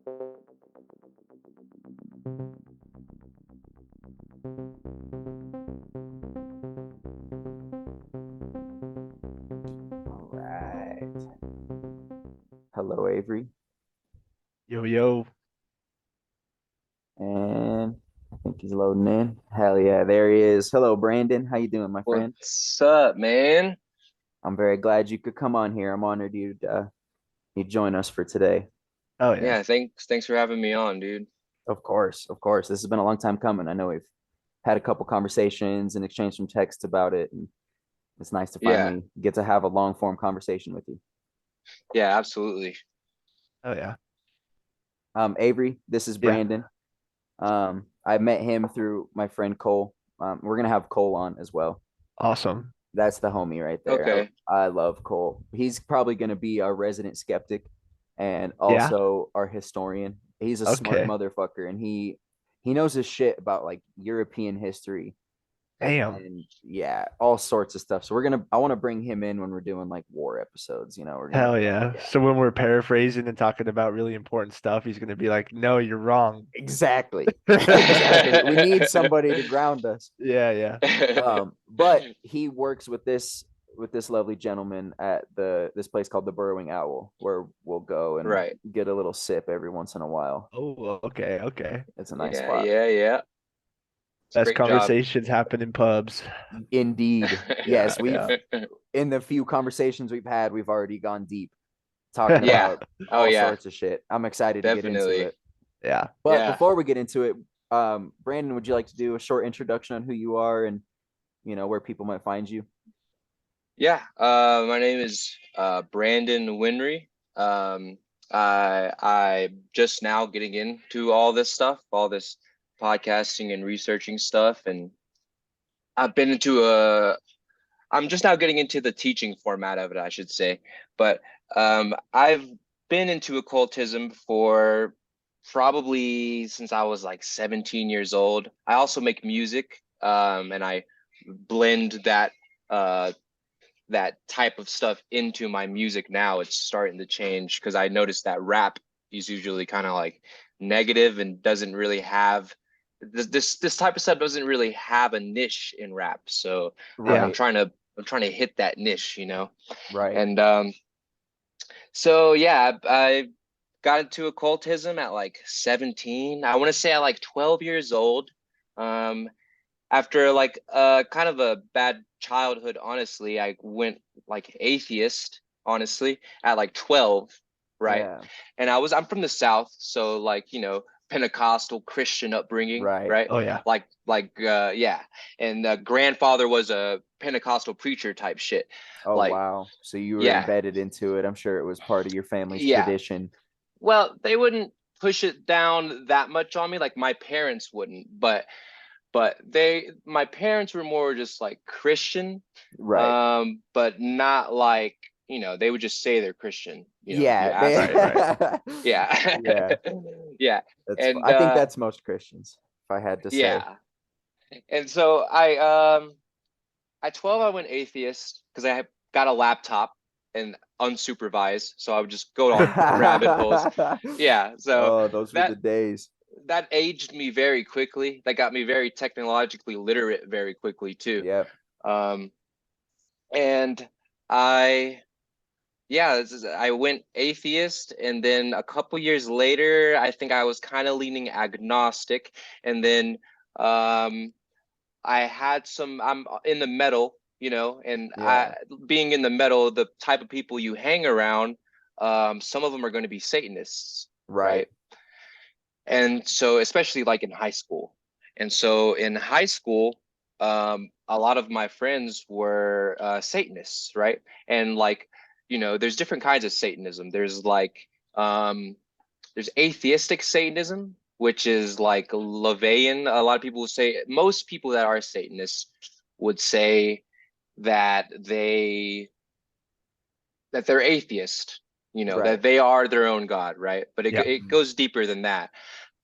All right. Hello, Avery. Yo, yo. And I think he's loading in. Hell yeah, there he is. Hello, Brandon. How you doing, my friend? What's up, man? I'm very glad you could come on here. I'm honored you'd join us for today. Oh yeah. Yeah, thanks for having me on, dude. Of course, of course. This has been a long time coming. I know we've had a couple conversations and exchanged some texts about it, and it's nice to Yeah, finally get to have a long form conversation with you. yeah, absolutely. Oh yeah. Avery, this is Yeah. Brandon. I met him through my friend Cole. We're gonna have Cole on as well. Awesome. That's the homie right there. Okay. I love Cole. He's probably going to be our resident skeptic and Yeah. also our historian. He's a smart Okay. motherfucker, and he knows his shit about like European history Damn. and yeah, all sorts of stuff. So I want to bring him in when we're doing like war episodes. We're gonna Hell yeah. yeah, So when we're paraphrasing and talking about really important stuff, he's gonna be like, "No, you're wrong." exactly, exactly. We need somebody to ground us. Yeah, yeah. But he works with this lovely gentleman at this place called the Burrowing Owl, where we'll go and Right. get a little sip every once in a while. Oh, okay, okay. It's a nice Yeah, spot. yeah, yeah. It's a Best great job. conversations happen in pubs. Indeed. Yeah, Yes, yeah. we've in the few conversations we've had, we've already gone deep talking Yeah. about Oh all yeah, sorts of shit. I'm excited to get into definitely. it. Yeah. But Yeah. before we get into it, Brandon, would you like to do a short introduction on who you are and where people might find you? Yeah. My name is Brandon Whenrey. I just now getting into all this stuff, all this podcasting and researching stuff, and I've been into a I'm just now getting into the teaching format of it, I should say. But I've been into occultism for probably since I was like 17 years old. I also make music, and I blend uh, that type of stuff into my music now. It's starting to change because I noticed that rap is usually kind of like negative and doesn't really have this type of stuff doesn't really have a niche in rap. So I'm Yeah. Right, trying to I'm trying to hit that niche, right. And so yeah, I got into occultism at like 17. I want to say at like 12 years old. Um, After like kind of a bad childhood, honestly, I went like atheist, honestly, at like 12, right? Yeah, And I'm from the South, so like, Pentecostal Christian upbringing, right. right? Oh yeah. Yeah. And grandfather was a Pentecostal preacher type shit. Oh, Like, wow. So you were yeah, embedded into it. I'm sure it was part of your family's yeah. tradition. Well, they wouldn't push it down that much on me, like my parents wouldn't, but my parents were more just like Christian, Right. but not like, they would just say they're Christian, if you Yeah, they ask Right, them. right. Yeah. Yeah, Yeah. that's And I think that's most Christians, if I had to say. yeah. And so at 12 I went atheist because I got a laptop and unsupervised, so I would just go on rabbit holes. Yeah, so Oh, those were the that days. that aged me very quickly. That got me very technologically literate very quickly too. Yep. Um, and I, yeah, I went atheist, and then a couple years later, I think I was kind of leaning agnostic, and then um, I had some. I'm in the metal, and Yeah. being in the metal, the type of people you hang around, some of them are going to be Satanists, Right. right? And so especially like in high school. And so in high school, a lot of my friends were Satanists, right? And like, there's different kinds of Satanism. There's atheistic Satanism, which is like Levian. A lot of people would say, most people that are Satanists would say that they're atheist, Right. that they are their own God, right? But it Yeah. it goes deeper than that.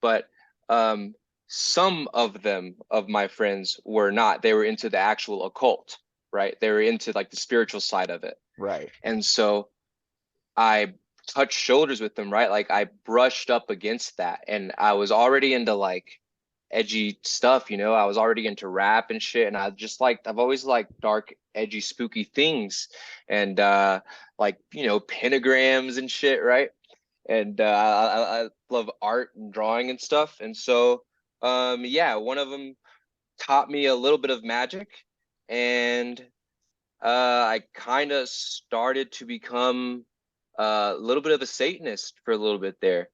But um, some of them, of my friends, were not. They were into the actual occult, right? They were into like the spiritual side of it. Right. And so I touch shoulders with them, right? Like I brushed up against that, and I was already into like edgy stuff, you know. I was already into rap and shit, and I've always liked dark, edgy, spooky things, and like, you know, pentagrams and shit, right? And I love art and drawing and stuff, and so yeah, one of them taught me a little bit of magic, and I kind of started to become a little bit of a Satanist for a little bit there.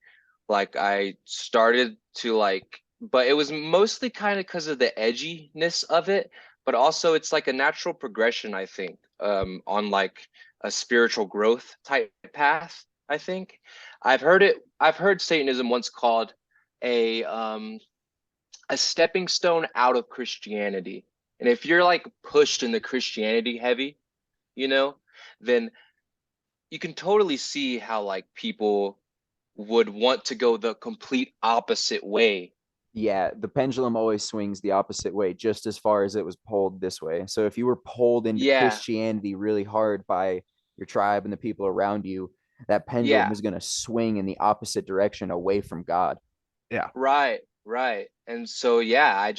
Like I started to like, but it was mostly kind of because of the edginess of it, but also it's like a natural progression, I think, on like a spiritual growth type path, I think. I've heard Satanism once called a um a stepping stone out of Christianity. And if you're like pushed in the Christianity heavy, you know, then you can totally see how like people would want to go the complete opposite way. Yeah, the pendulum always swings the opposite way, just as far as it was pulled this way. So if you were pulled into Yeah, Christianity really hard by your tribe and the people around you, that pendulum yeah, is going to swing in the opposite direction away from God. Yeah. right, right. And so yeah,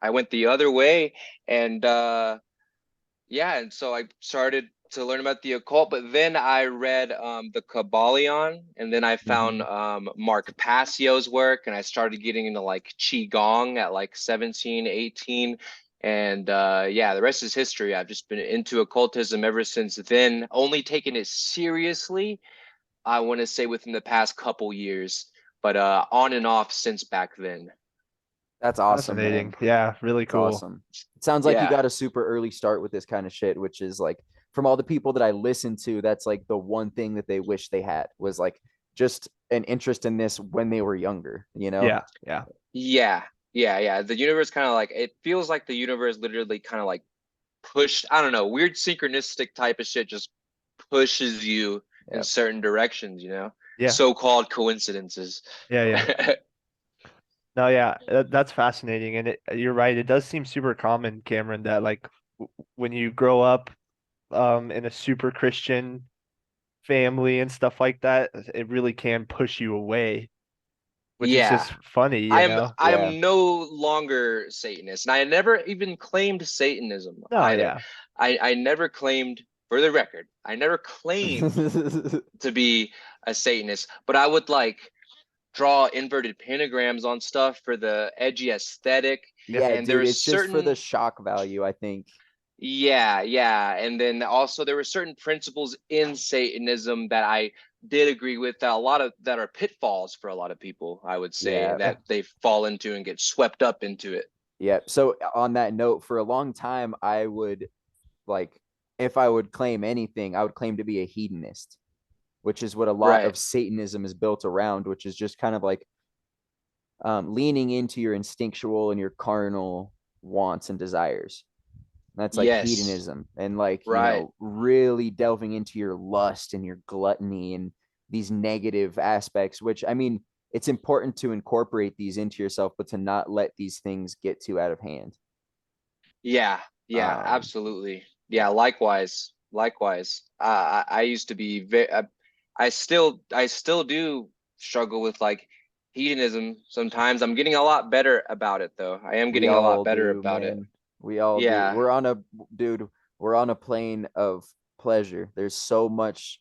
I went the other way, and yeah, and so I started to learn about the occult, but then I read the Kabbalion, and then I found Mhm. Mark Passio's work, and I started getting into like Qigong at like 17, 18. And yeah, the rest is history. I've just been into occultism ever since then, only taken it seriously, I want to say within the past couple years, but on and off since back then. That's awesome, man. Fascinating. Yeah, really It's cool. awesome. It sounds like you Yeah. got a super early start with this kind of shit, which is like from all the people that I listen to, that's like the one thing that they wish they had was like just an interest in this when they were younger, you know? Yeah, yeah. Yeah, yeah. The universe kind of like, it feels like the universe literally kind of like pushed, I don't know, weird synchronistic type of shit just pushes you in Yeah. certain directions, you know? Yeah. So-called coincidences. Yeah, yeah. No, yeah, that's fascinating, and you're right. It does seem super common, Cameron, that like when you grow up in a super Christian family and stuff like that, it really can push you away, which is Yeah. just funny, you know? I Yeah. am no longer Satanist, and I never even claimed Satanism No, either. yeah, I never claimed, for the record, I never claimed to be a Satanist, but I would like draw inverted pentagrams on stuff for the edgy aesthetic. yeah, Yeah, And there dude, was it's just for the certain, shock value, I think. yeah. And then also there were certain principles in Satanism that I did agree with, that a lot of that are pitfalls for a lot of people, I would say, Yeah. yeah, that they fall into and get swept up into it. Yeah. So on that note, for a long time, I would like if I would claim anything, I would claim to be a hedonist, which is what a lot Right. of Satanism is built around, which is just kind of like leaning into your instinctual and your carnal wants and desires. That's like Yes. hedonism and like, you Right. know, really delving into your lust and your gluttony and these negative aspects, which I mean, it's important to incorporate these into yourself, but to not let these things get too out of hand. Yeah. Yeah. Um, Absolutely. Yeah. Likewise. Likewise. I used to be very. I still do struggle with like hedonism sometimes. I'm getting a lot better about it, though. I am we getting a lot all better do, about it. man. We all do. Yeah. Dude, we're on a plane of pleasure. There's so much,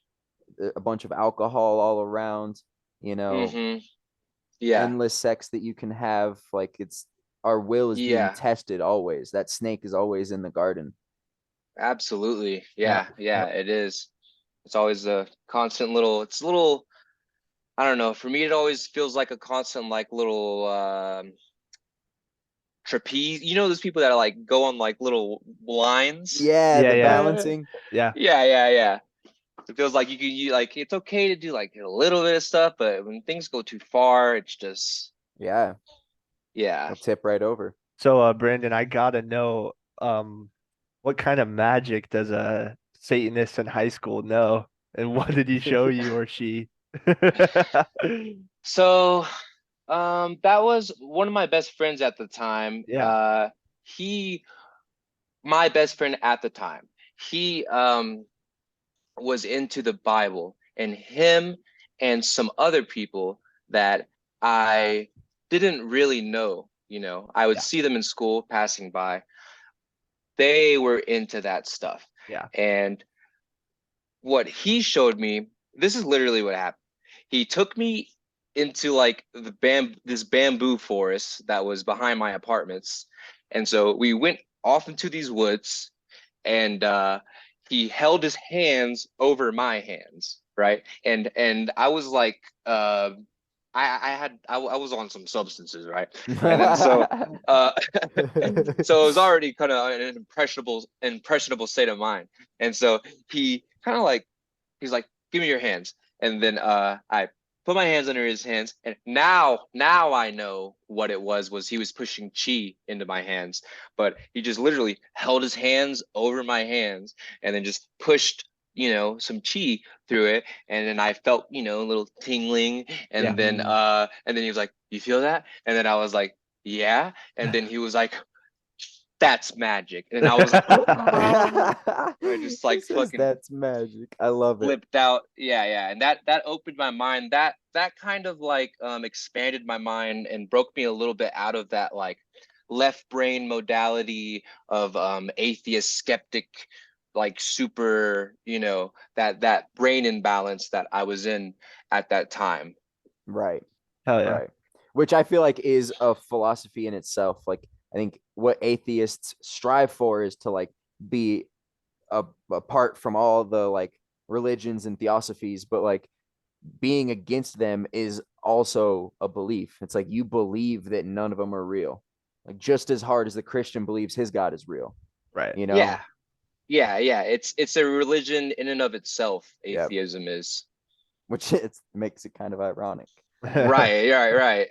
a bunch of alcohol all around, you know, Mm-hmm. Yeah. endless sex that you can have. Like it's our will is being Yeah. tested always. That snake is always in the garden. Absolutely. yeah, Yeah. Yeah. yeah. It is. It's always a constant little. It's a little. I don't know. For me, it always feels like a constant, like little trapeze. You know, those people that are like go on like little lines. Yeah, Yeah, the yeah, Yeah, balancing. yeah. It feels like you like it's okay to do like a little bit of stuff, but when things go too far, it's just Yeah, yeah. they'll tip right over. So, Brandon, I gotta know, what kind of magic does a Satanist in high school know, and what did he show you or she? So that was one of my best friends at the time. Yeah, He my best friend at the time. He was into the Bible, and him and some other people that I didn't really know. I would see them in school passing by. They were into that stuff. Yeah. And what he showed me, this is literally what happened. He took me into like this bamboo forest that was behind my apartments. And so we went off into these woods, and he held his hands over my hands, right? And I was like, I was on some substances, right? And then so so it was already kind of an impressionable state of mind. And so he kind of like, he's like, give me your hands. And then I put my hands under his hands, and now I know what it was he was pushing chi into my hands. But he just literally held his hands over my hands and then just pushed some chi through it. And then I felt a little tingling. And then he was like, you feel that? And then I was like, yeah. And then he was like, that's magic. And I was like, I just like fucking that's magic. I love it. Flipped out. Yeah. And that opened my mind. That kind of like expanded my mind and broke me a little bit out of that like left brain modality of atheist skeptic, like super, that brain imbalance that I was in at that time. Right. Hell yeah. Right. Which I feel like is a philosophy in itself. Like, I think what atheists strive for is to like be apart from all the like religions and theosophies, but like being against them is also a belief. It's like you believe that none of them are real, like just as hard as the Christian believes his God is real. Right. Yeah. It's a religion in and of itself. Atheism is, which it makes it kind of ironic. Right.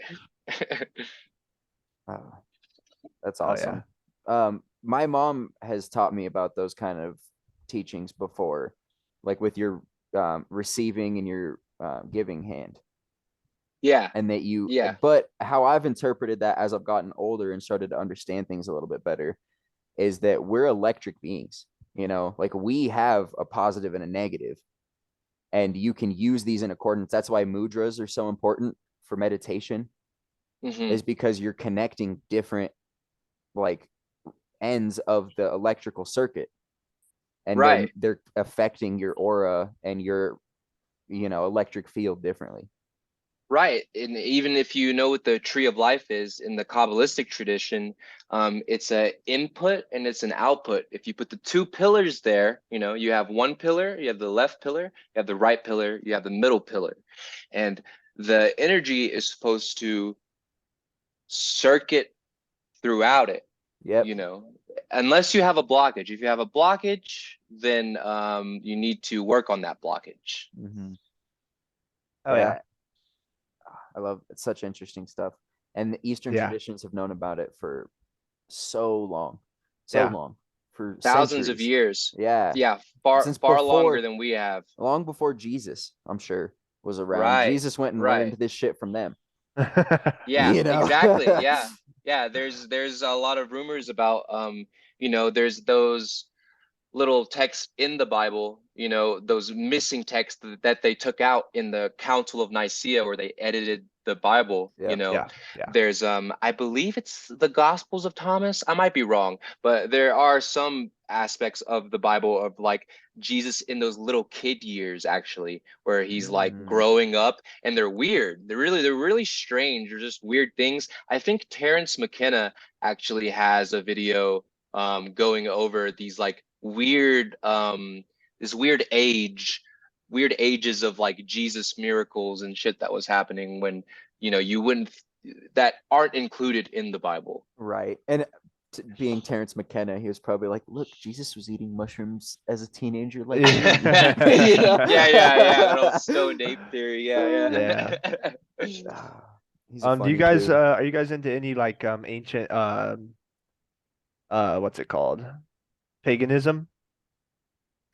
That's awesome. My mom has taught me about those kind of teachings before, like with your receiving and your giving hand. And that but how I've interpreted that as I've gotten older and started to understand things a little bit better is that we're electric beings, like we have a positive and a negative, and you can use these in accordance. That's why mudras are so important for meditation, is because you're connecting different like ends of the electrical circuit, and they're affecting your aura and your electric field differently. Right. And even if you know what the tree of life is in the Kabbalistic tradition, it's an input and it's an output. If you put the two pillars there, you have one pillar, you have the left pillar, you have the right pillar, you have the middle pillar. And the energy is supposed to circuit throughout it. Unless you have a blockage. If you have a blockage, then you need to work on that blockage. Oh yeah. I love it's such interesting stuff. And the Eastern traditions have known about it for so long, for thousands centuries. Of years. Yeah. Far longer than we have. Long before Jesus, I'm sure, was around. Jesus went and learned this shit from them. Exactly. Yeah. There's a lot of rumors about there's those little texts in the Bible, those missing texts that they took out in the Council of Nicaea where they edited the Bible. There's I believe it's the Gospels of Thomas. I might be wrong, but there are some aspects of the Bible of like Jesus in those little kid years, actually, where he's like growing up, and they're weird. They're really strange. They're just weird things. I think Terrence McKenna actually has a video going over these like weird this weird ages of like Jesus miracles and shit that was happening when you wouldn't, that aren't included in the Bible. Right. And being Terrence McKenna, he was probably like, look, Jesus was eating mushrooms as a teenager, like yeah that old stoned ape theory. Do you guys dude. Are you guys into any like ancient what's it called, paganism?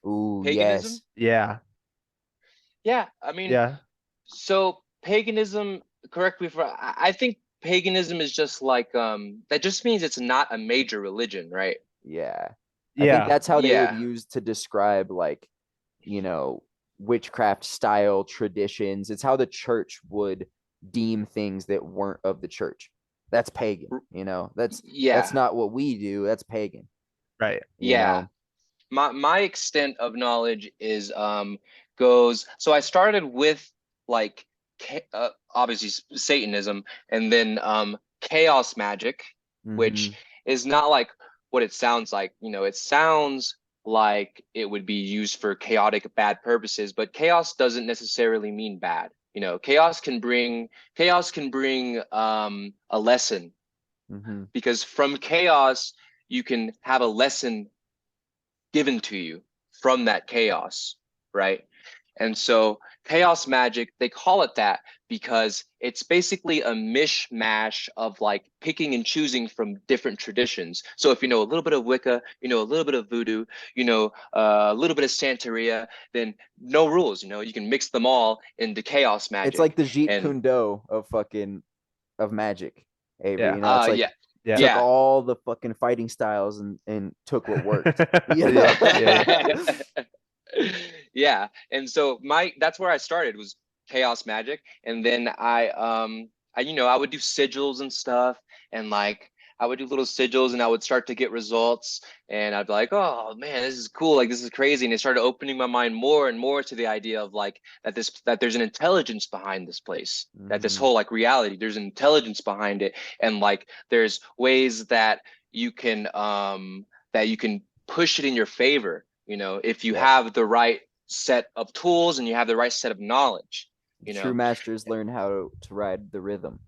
Ooh, Paganism? yes. Yeah, I mean, so paganism, correct me if I think paganism is just like that just means it's not a major religion, right? I think that's how they would use to describe like witchcraft style traditions. It's how the church would deem things that weren't of the church. That's pagan, you know. That's Yeah. not what we do. That's pagan. Right. You Yeah. know? My extent of knowledge is goes, so I started with like obviously Satanism, and then chaos magic, which Mhm. is not like what it sounds like. You know, it sounds like it would be used for chaotic bad purposes, but chaos doesn't necessarily mean bad. You know, chaos can bring a lesson, Mhm. because from chaos you can have a lesson given to you from that chaos, right? And so chaos magic, they call it that because it's basically a mishmash of like picking and choosing from different traditions. So if you know a little bit of Wicca, you know a little bit of voodoo, you know a little bit of Santeria, then no rules. You know, you can mix them all into chaos magic. It's like the Jeet And Kune Do of magic, Avery. Yeah. You know, it's like yeah, Yeah. took yeah. all the fucking fighting styles and took what worked. You know? Yeah. Yeah. And so that's where I started, was chaos magic. And then I you know, I would do sigils and stuff, and like I would do little sigils, and I would start to get results, and I'd be like, oh man, this is cool, like this is crazy. And it started opening my mind more and more to the idea of like that there's an intelligence behind this place, that this Mhm. whole like reality, there's an intelligence behind it, and like there's ways that you can push it in your favor, you know, if you Yeah. have the right set of tools and you have the right set of knowledge, you True know. masters learn how to ride the rhythm.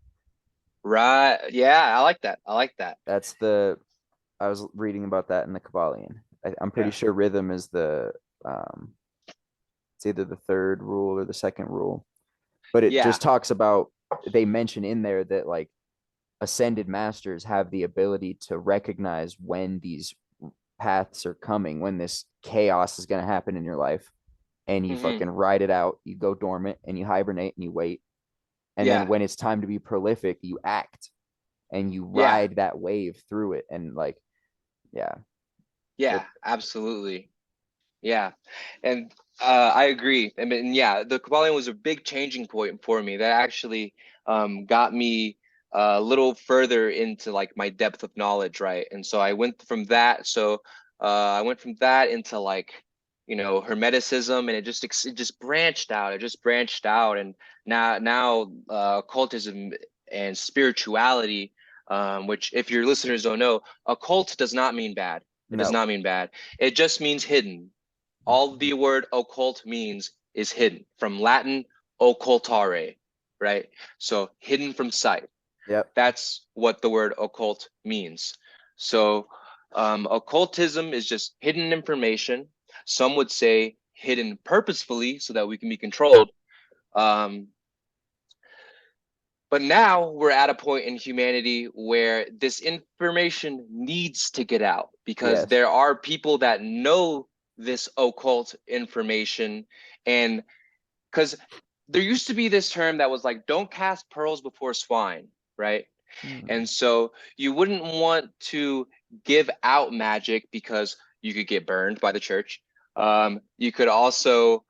Right. Yeah, I like that. I like that. That's I was reading about that in the Kabbalion. I'm pretty Yeah. sure rhythm is um, it's either the third rule or the second rule, but it Yeah. just talks about, they mention in there that like ascended masters have the ability to recognize when these paths are coming, when this chaos is going to happen in your life, and you Hmm. fucking ride it out. You go dormant and you hibernate and you wait. And then Yeah. when it's time to be prolific, you act and you Yeah. ride that wave through it. And like, yeah, Yeah, it, absolutely. Yeah. And I agree. I mean, yeah, the Kabbalion was a big changing point for me. That actually got me a little further into like my depth of knowledge, right? And so I went from that. So I went from that into like, you know, Hermeticism, and it just branched out. It just branched out, and now occultism and spirituality, which if your listeners don't know, occult does not mean bad. It does no. not mean bad. It just means hidden. All the word occult means is hidden, from Latin occultare, right? So hidden from sight. Yep. That's what the word occult means. So occultism is just hidden information. Some would say hidden purposefully so that we can be controlled. Um, but now we're at a point in humanity where this information needs to get out, because Yes. there are people that know this occult information. And because there used to be this term that was like, don't cast pearls before swine, right? Hmm. And so you wouldn't want to give out magic because you could get burned by the church. You could also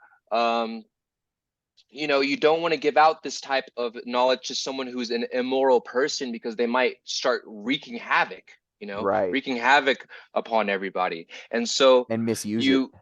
you know, you don't want to give out this type of knowledge to someone who's an immoral person, because they might start wreaking havoc, you know, Right. wreaking havoc upon everybody. And so And misuse it. you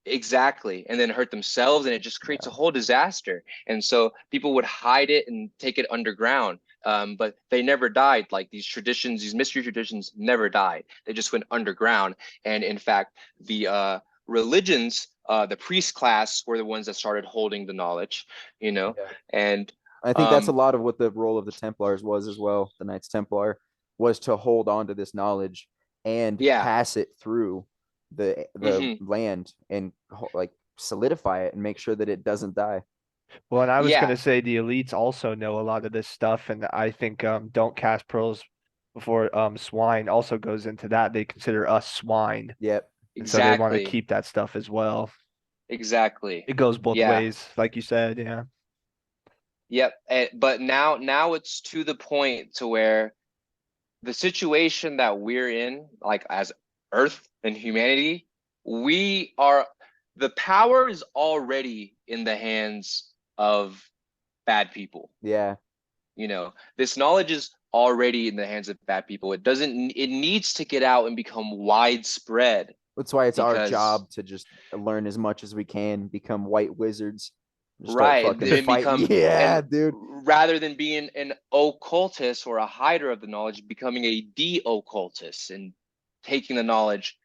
exactly, and then hurt themselves, and it just creates a Yeah. whole disaster. And so people would hide it and take it underground. But they never died. Like these traditions, these mystery traditions never died. They just went underground. And in fact, the religions, the priest class were the ones that started holding the knowledge, you know. Yeah. And I think that's a um, lot of what the role of the Templars was as well. The Knights Templar was to hold on to this knowledge and yeah. pass it through the Hmm. land and like solidify it and make sure that it doesn't die. Well, and I was Yeah. gonna say the elites also know a lot of this stuff, and I think don't cast pearls before swine also goes into that. They consider us swine, Yep. and so they want to Exactly. keep that stuff as well. Exactly. It goes both Yeah. ways, like you said. Yeah. Yep. But now it's to the point to where the situation that we're in, like as Earth and humanity, we are the power is already in the hands of bad people. Yeah. You know, this knowledge is already in the hands of bad people. It needs to get out and become widespread. That's why it's our Because job to just learn as much as we can, become white wizards, just start right, fucking and fighting. become Yeah, and dude. rather than being an occultist or a hider of the knowledge, becoming a de-occultist and taking the knowledge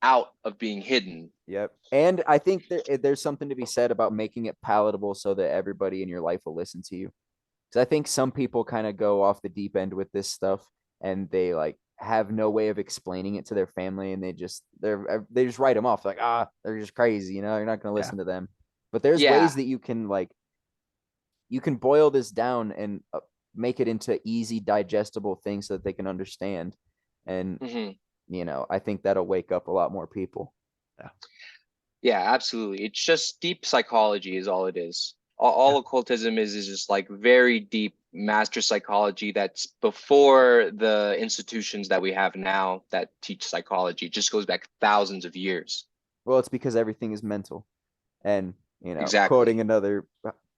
out of being hidden. Yep. And I think there's something to be said about making it palatable so that everybody in your life will listen to you. Because I think some people kind of go off the deep end with this stuff and they like have no way of explaining it to their family, and they just write them off like, they're just crazy, you know, you're not going to listen to them. But there's Yeah. ways that you can boil this down and make it into easy digestible things so that they can understand. And you know, I think that'll wake up a lot more people. Yeah, absolutely. It's just deep psychology is all it is. All occultism is just like very deep master psychology that's before the institutions that we have now that teach psychology. It just goes back thousands of years. Well, it's because everything is mental. And, you know, Exactly. quoting another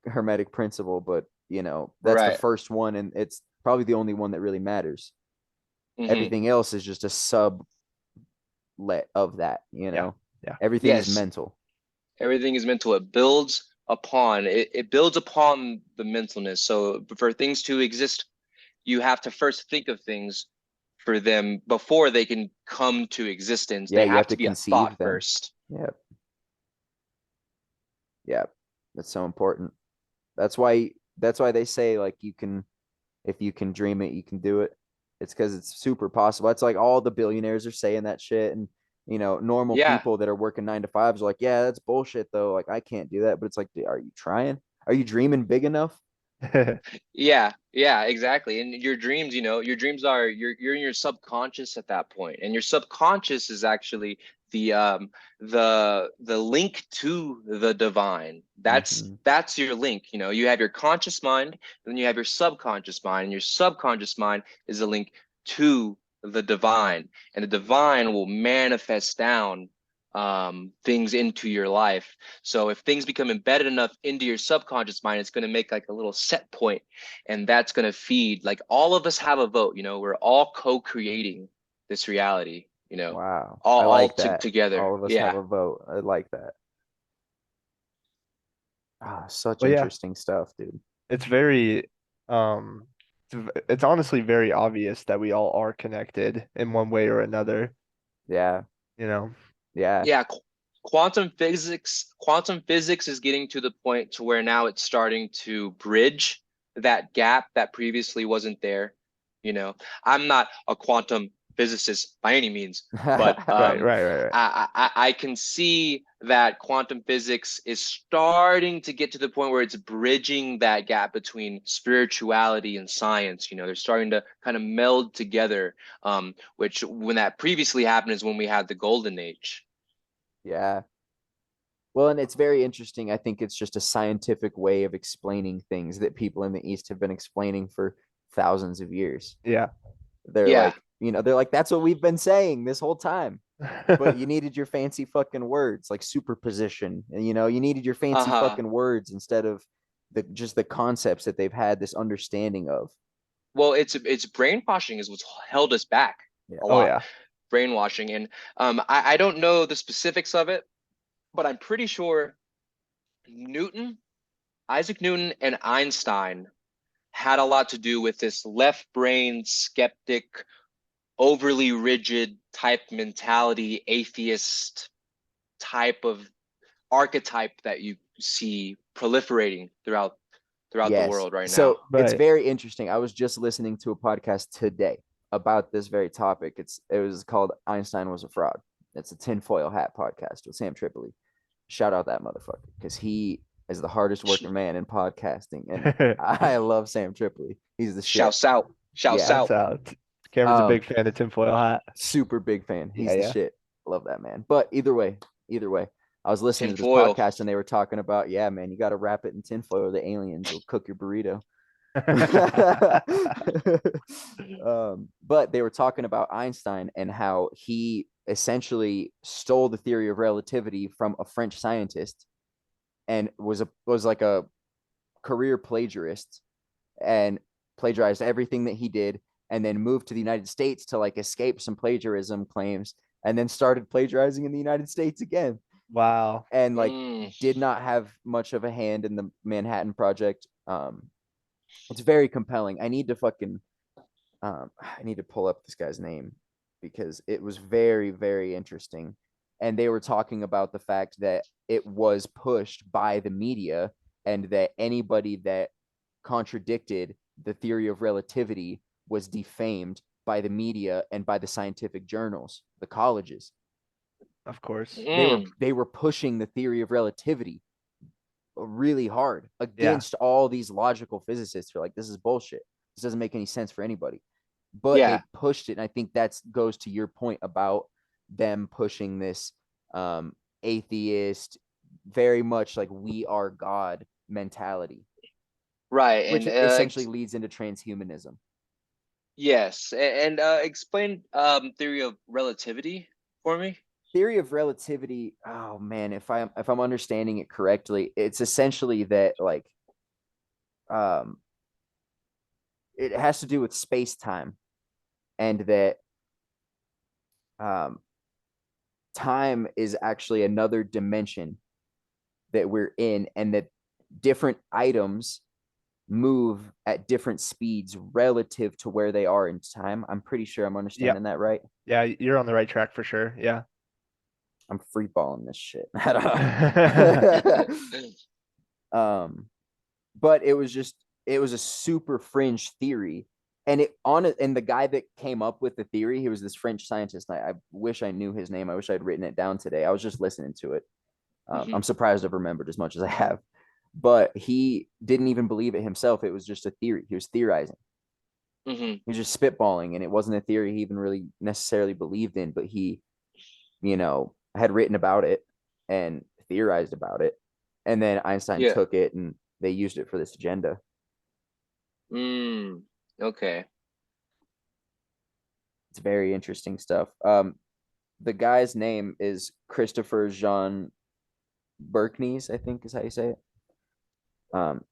hermetic principle, but, you know, that's the first one, and it's probably the only one that really matters. Everything else is just a sublet of that, you know. Everything is mental. Everything is mental. It builds upon the mentalness. So for things to exist, you have to first think of things for them before they can come to existence. Yeah, they you have to be a conceive thought them first. Yeah, that's so important. That's why they say, like, if you can dream it, you can do it. It's because it's super possible. It's like all the billionaires are saying that shit, and you know, normal people that are working 9 to 5s are like, yeah, that's bullshit though. Like, I can't do that. But it's like, are you trying? Are you dreaming big enough? Yeah, exactly. And your dreams, you know, your dreams are you're in your subconscious at that point, and your subconscious is actually the link to the divine. That's your link. You know, you have your conscious mind, then you have your subconscious mind, and your subconscious mind is a link to the divine, and the divine will manifest down things into your life. So if things become embedded enough into your subconscious mind, it's going to make like a little set point, and that's going to feed, like, all of us have a vote, you know, we're all co-creating this reality, you know. Wow. I all like that. together. All of us have a vote. I like that. Such interesting stuff, dude. It's very it's honestly very obvious that we all are connected in one way or another. Yeah. You know. Yeah, quantum physics is getting to the point to where now it's starting to bridge that gap that previously wasn't there. You know, I'm not a quantum physicist by any means, but right. I can see that quantum physics is starting to get to the point where it's bridging that gap between spirituality and science. You know, they're starting to kind of meld together, which when that previously happened is when we had the golden age. Yeah. Well, and it's very interesting. I think it's just a scientific way of explaining things that people in the East have been explaining for thousands of years. Yeah. They're like, you know, they're like, that's what we've been saying this whole time. But you needed your fancy fucking words, like superposition. And, you know, you needed your fancy fucking words instead of just the concepts that they've had this understanding of. Well, it's brainwashing is what's held us back a lot. Brainwashing. And I don't know the specifics of it, but I'm pretty sure Isaac Newton and Einstein had a lot to do with this left brain skeptic, overly rigid type mentality, atheist type of archetype that you see proliferating throughout the world right now. So it's very interesting. I was just listening to a podcast today about this very topic. It was called Einstein Was a Fraud. It's a tinfoil hat podcast with Sam Tripoli. Shout out that motherfucker, because he is the hardest working man in podcasting, and I love Sam Tripoli. He's the shit. Shouts out. Cameron's a big fan of tinfoil hat. Super big fan. He's the shit. Love that man. But either way, I was listening to this podcast and they were talking about, yeah, man, you got to wrap it in tinfoil or the aliens will cook your burrito. But they were talking about Einstein and how he essentially stole the theory of relativity from a French scientist and was like a career plagiarist and plagiarized everything that he did, and then moved to the United States to like escape some plagiarism claims, and then started plagiarizing in the United States again. Wow. And like did not have much of a hand in the Manhattan Project. It's very compelling. I need to pull up this guy's name because it was very, very interesting. And they were talking about the fact that it was pushed by the media, and that anybody that contradicted the theory of relativity was defamed by the media and by the scientific journals, the colleges. Of course. They were pushing the theory of relativity really hard against all these logical physicists who are like, this is bullshit. This doesn't make any sense for anybody. But they pushed it. And I think that goes to your point about them pushing this atheist, very much like we are God mentality. Right. Which and essentially leads into transhumanism. Yes. And explain theory of relativity for me. Theory of relativity, oh man, if I'm understanding it correctly, it's essentially that like it has to do with space-time, and that time is actually another dimension that we're in, and that different items move at different speeds relative to where they are in time. I'm pretty sure I'm understanding that right. Yeah, you're on the right track for sure. Yeah. I'm free balling this shit. But it was a super fringe theory. And the guy that came up with the theory, he was this French scientist. I wish I knew his name. I wish I'd written it down today. I was just listening to it. I'm surprised I've remembered as much as I have. But he didn't even believe it himself. It was just a theory. He was theorizing. He was just spitballing, and it wasn't a theory he even really necessarily believed in, but he, had written about it and theorized about it. And then Einstein took it and they used it for this agenda. Okay. It's very interesting stuff. The guy's name is Christopher Jean Berknes, I think is how you say it.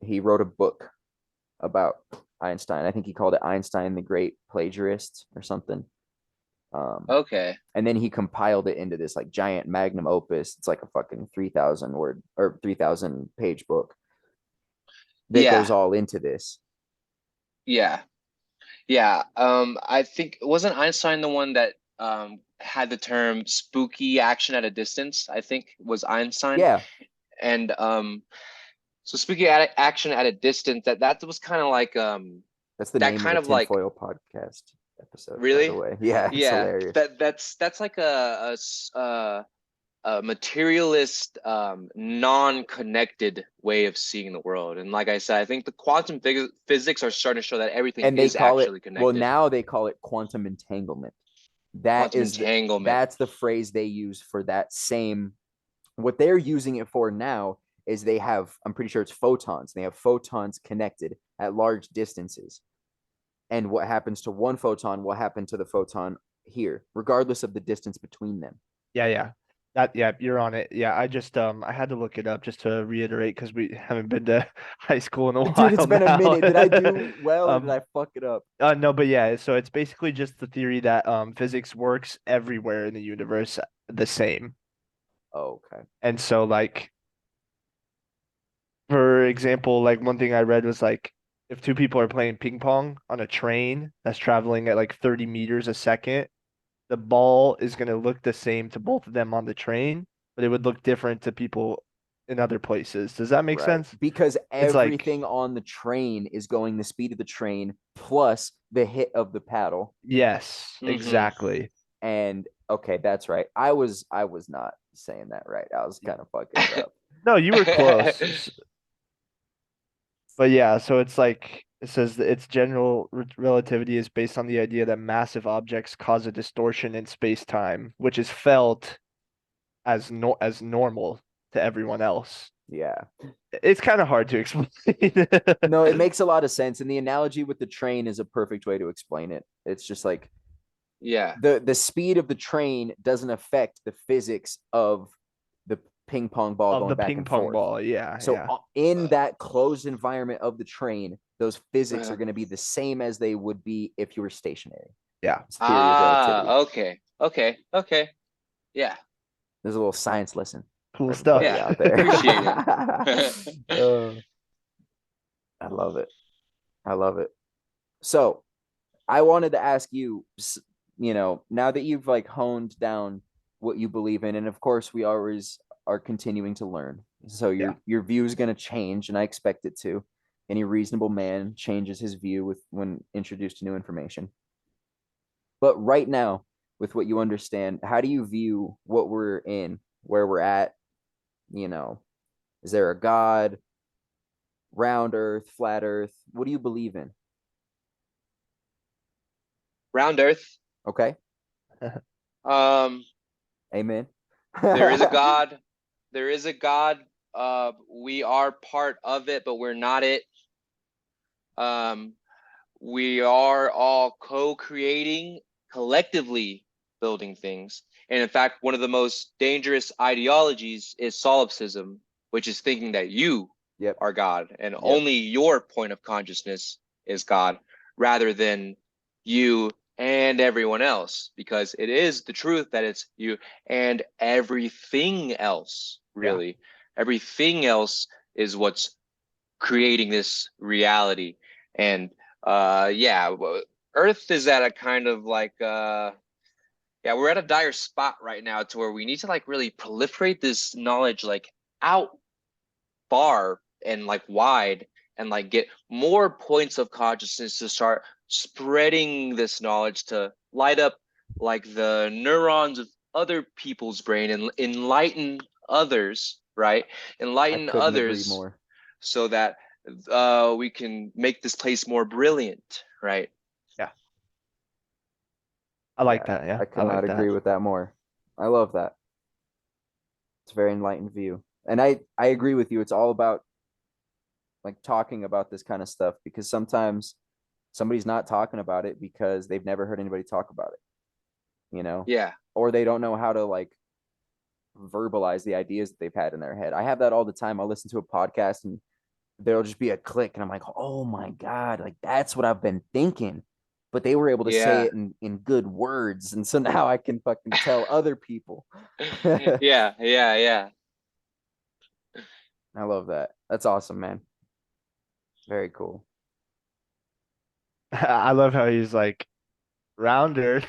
He wrote a book about Einstein. I think he called it Einstein the Great Plagiarist or something. Okay. And then he compiled it into this like giant magnum opus. It's like a fucking 3,000 word or 3,000 page book that goes all into this. Yeah. I think wasn't Einstein the one that had the term spooky action at a distance? I think was Einstein. Yeah. And so spooky action at a distance, that was kind of like that's the that name kind of the like tinfoil podcast episode. Really? By the way. Yeah, it's hilarious. That's like a materialist, non-connected way of seeing the world. And like I said, I think the quantum physics are starting to show that everything is actually connected. Well, now they call it quantum entanglement. That's the phrase they use for that same. What they're using it for now is they have, I'm pretty sure it's photons. They have photons connected at large distances. And what happens to one photon will happen to the photon here, regardless of the distance between them. Yeah. You're on it. Yeah, I just I had to look it up just to reiterate because we haven't been to high school in a while. Dude, it's been a minute. Did I do well or did I fuck it up? No, but yeah, so it's basically just the theory that physics works everywhere in the universe the same. Oh, okay. And so like for example, like one thing I read was like if two people are playing ping pong on a train that's traveling at like 30 meters a second, the ball is going to look the same to both of them on the train, but it would look different to people in other places. Does that make sense? Because everything on the train is going the speed of the train plus the hit of the paddle. Yes, exactly. And okay, that's right. I was not saying that right. I was kind of fucking it up. No, you were close. But yeah, so it's like it says that its general relativity is based on the idea that massive objects cause a distortion in space-time, which is felt as normal to everyone else. Yeah. It's kind of hard to explain. No, it makes a lot of sense. And the analogy with the train is a perfect way to explain it. It's just like the speed of the train doesn't affect the physics of the ping pong ball Of going the back ping and pong forth. ball, yeah, So yeah. in that closed environment of the train, those physics Uh-huh. are going to be the same as they would be if you were stationary. Yeah. It's the theory of relativity. Okay. Yeah. There's a little science lesson Cool for stuff. everybody Yeah. out there. Appreciate it. I love it. I love it. So I wanted to ask you, now that you've like honed down what you believe in, and of course we always are continuing to learn. So Yeah. your view is going to change, and I expect it to. Any reasonable man changes his view when introduced to new information. But right now, with what you understand, how do you view what we're in, where we're at? Is there a God, round earth, flat earth? What do you believe in? Round Earth. Okay. Um, Amen. there is a God. There is a God. We are part of it, but we're not it. We are all co-creating, collectively building things. And in fact, one of the most dangerous ideologies is solipsism, which is thinking that you Yep. are God and only your point of consciousness is God, rather than you and everyone else, because it is the truth that it's you and everything else, really. Everything else is what's creating this reality. And Earth is at a kind of like we're at a dire spot right now to where we need to like really proliferate this knowledge like out far and like wide, and like get more points of consciousness to start spreading this knowledge to light up like the neurons of other people's brain and enlighten others, right? I Enlighten couldn't agree others more. so that we can make this place more brilliant, right? Yeah. I like that. Yeah. I could not agree with that more. I love that. It's a very enlightened view. And I agree with you. It's all about like talking about this kind of stuff, because sometimes somebody's not talking about it because they've never heard anybody talk about it, Yeah. or they don't know how to like verbalize the ideas that they've had in their head. I have that all the time. I'll listen to a podcast and there'll just be a click and I'm like, oh my God, like that's what I've been thinking. But they were able to say it in good words. And so now I can fucking tell other people. Yeah. I love that. That's awesome, man. Very cool. I love how he's like, round earth.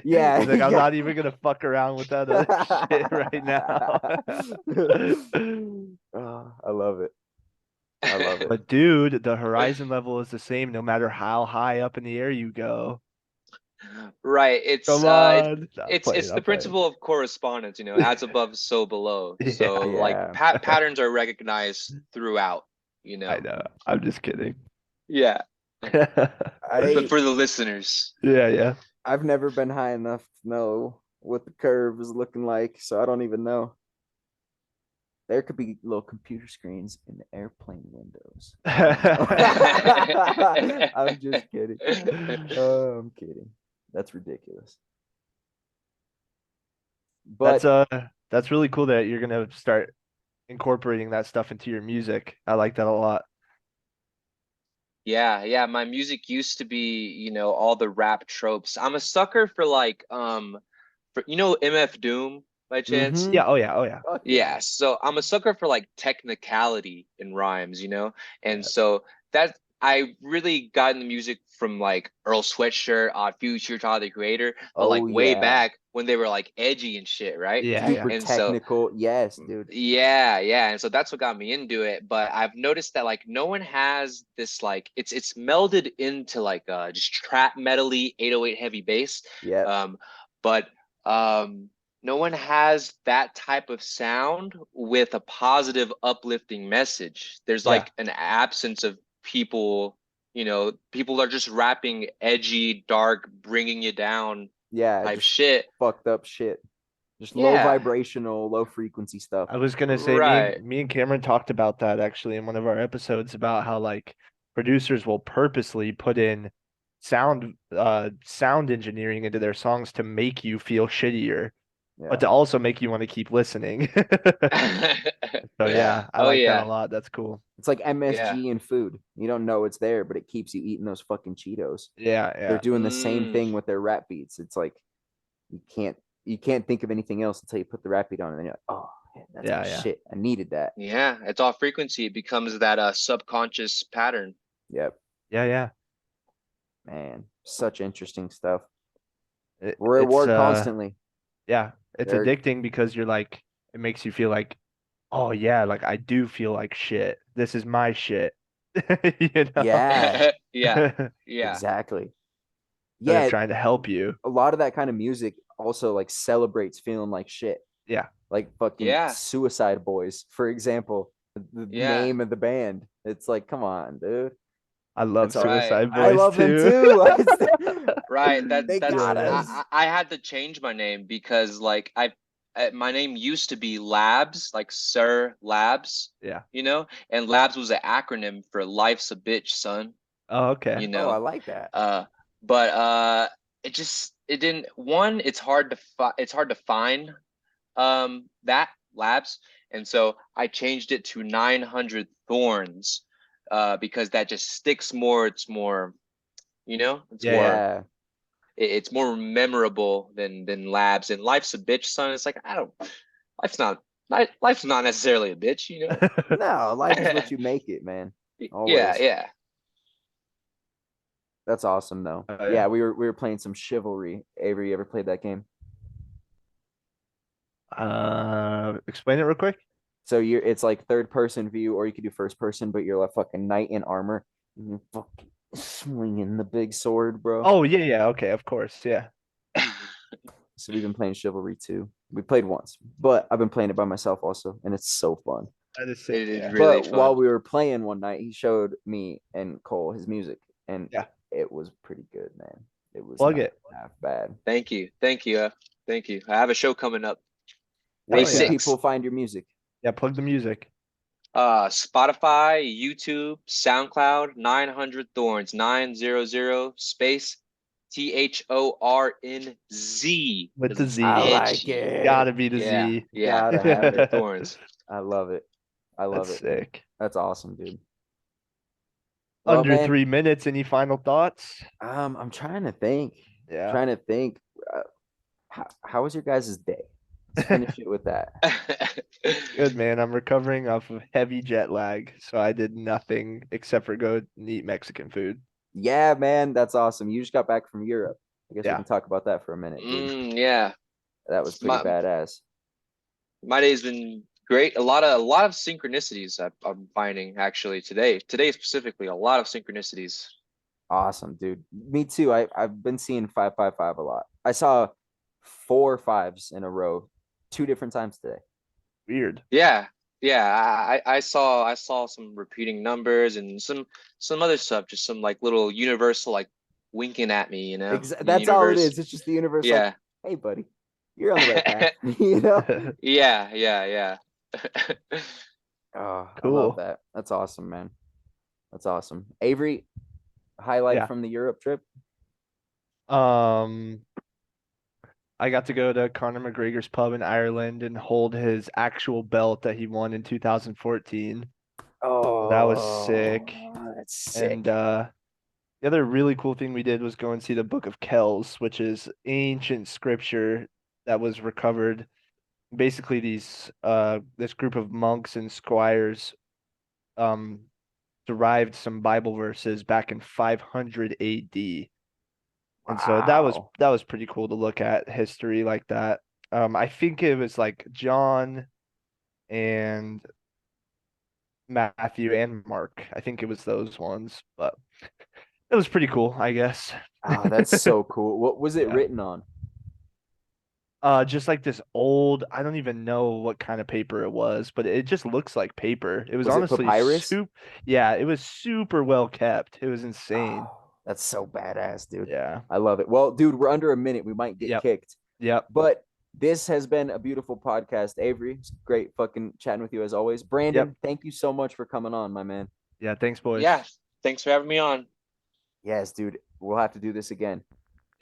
Yeah. He's like, I'm not even gonna fuck around with that other shit right now. Oh, I love it. I love it. But dude, the horizon level is the same no matter how high up in the air you go. Right. It's Come on. it's the principle of correspondence, as above, so below. So like patterns are recognized throughout, I know. I'm just kidding. Yeah. But for the listeners. Yeah. I've never been high enough to know what the curve is looking like, so I don't even know. There could be little computer screens in the airplane windows. I'm just kidding. I'm kidding. That's ridiculous. But that's really cool that you're gonna start incorporating that stuff into your music. I like that a lot. Yeah. My music used to be, all the rap tropes. I'm a sucker for like for MF Doom by chance. Yeah, oh yeah. Yeah, so I'm a sucker for like technicality in rhymes, and so that I really got into music from like Earl Sweatshirt, Odd Future, Tyler the Creator, but like way back when they were like edgy and shit, right? Super And technical. Yes, dude. Yeah, and so that's what got me into it. But I've noticed that like no one has this like it's melded into like just trap metally 808 heavy bass. Yeah. But no one has that type of sound with a positive, uplifting message. There's like an absence of people, people are just rapping edgy, dark, bringing you down type shit. Fucked up shit. Just low vibrational, low frequency stuff. I was gonna say me and Cameron talked about that actually in one of our episodes about how like producers will purposely put in sound engineering into their songs to make you feel shittier. but to also make you want to keep listening. So yeah, I Oh like that a yeah. lot. That's cool. It's like Yeah. MSG in food. You don't know it's there, but it keeps you eating those fucking Cheetos. Yeah, They're yeah. doing the same Mm, thing with their rap beats. It's like you can't think of anything else until you put the rap beat on, and then you're like, oh, man, that's my Yeah, yeah. shit. I needed that. yeah, it's all frequency. It becomes that subconscious pattern. Yep, Yeah, yeah. man, such interesting stuff. It, We're at it's war constantly. yeah, it's They're addicting because you're like it makes you feel like, oh yeah, like I do feel like shit. This is my shit. You know? yeah, Yeah. Yeah. exactly. But they're Yeah, trying to help you. a lot of that kind of music also like celebrates feeling like shit. Yeah. Like fucking Yeah. Suicide Boys, for example, the Yeah. name of the band. It's like, come on, dude. I love That's all. Right. Suicide I Boys love them too. too. Right. They That's got Yeah. us. I had to change my name because like my name used to be Labs, like Sir Labs, Yeah. and Labs was an acronym for Life's a Bitch, son, Oh, okay. you Oh, I know. like that. But it didn't it's hard to find that Labs, and so I changed it to 900 Thorns because that just sticks more. It's more, it's Yeah, yeah. more Yeah. it's more memorable than Labs. And Life's a Bitch, son. It's like I don't life's not life's not necessarily a bitch, No, life is what you make it, man. Yeah, Always. yeah. That's awesome though. Oh, Yeah, yeah. we were playing some Chivalry. Avery, you ever played that game? Explain it real quick. So it's like third person view, or you could do first person, but you're a fucking knight in armor. And you're fucking swinging the big sword, bro. Oh, yeah, yeah. Okay, of course. Yeah. So we've been playing Chivalry too. We played once, but I've been playing it by myself also, and it's so fun. That is sick. It is Yeah. really But while fun. we were playing one night, he showed me and Cole his music, and Yeah. it was pretty good, man. It was Plug not it. half bad. Thank you. Thank you. Thank you. I have a show coming up. Where May Hell can yeah. 6th. people find your music? Yeah, plug the music. Spotify, YouTube, SoundCloud, 900 Thorns, 900 space THORNZ. With the Because it's Z. I like edgy. it. Gotta be the Yeah, Z. yeah. Gotta have 900 it. Thorns. I love it. I love That's it, man. sick. That's awesome, dude. Well, Under man, 3 minutes. Any final thoughts? I'm trying to think. Yeah. Trying to think. How was your guys' day? Let's finish it with that. Good, man. I'm recovering off of heavy jet lag, so I did nothing except for go and eat Mexican food. Yeah, man, that's awesome. You just got back from Europe. I guess we Yeah. can talk about that for a minute, dude. Yeah. That was pretty My badass. my day's been great. A lot of synchronicities I'm finding actually today. Today specifically, a lot of synchronicities. Awesome, dude. Me too. I've been seeing 555 a lot. I saw 4 5s in a row, 2 different times today. Weird. Yeah. Yeah, I saw some repeating numbers and some other stuff, just some like little universal like winking at me, the That's all it universe. is. It's just the universe like, Yeah. hey, buddy, you're on the right path. You know? Yeah, yeah. Oh, I love Cool. that. That's awesome, man. That's awesome. Avery, highlight Yeah. from the Europe trip? Um, I got to go to Conor McGregor's pub in Ireland and hold his actual belt that he won in 2014. Oh, That was sick. that's sick. And the other really cool thing we did was go and see the Book of Kells, which is ancient scripture that was recovered. Basically, this group of monks and squires derived some Bible verses back in 500 AD. And so Wow. that was pretty cool to look at history like that. I think it was like John and Matthew and Mark. I think it was those ones, but it was pretty cool, I guess. Oh, that's so cool. What was it Yeah. written on? Just like this old, I don't even know what kind of paper it was, but it just looks like paper. It was Was it honestly papyrus? yeah, it was super well kept. It was insane. Oh, that's so badass, dude. Yeah. I love it. Well, dude, we're under a minute. We might get Yep. kicked. Yep. But this has been a beautiful podcast. Avery, it's great fucking chatting with you as always. Brandon, thank you so much for coming on, my man. Yeah, thanks, boys. Yeah. Thanks for having me on. Yes, dude. We'll have to do this again.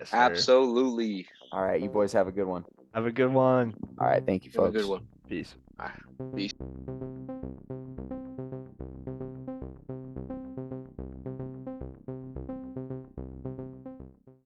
Yes, sir. Absolutely. All right, you boys have a good one. Have a good one. All right, thank you, Have a folks. good one. Peace. Peace.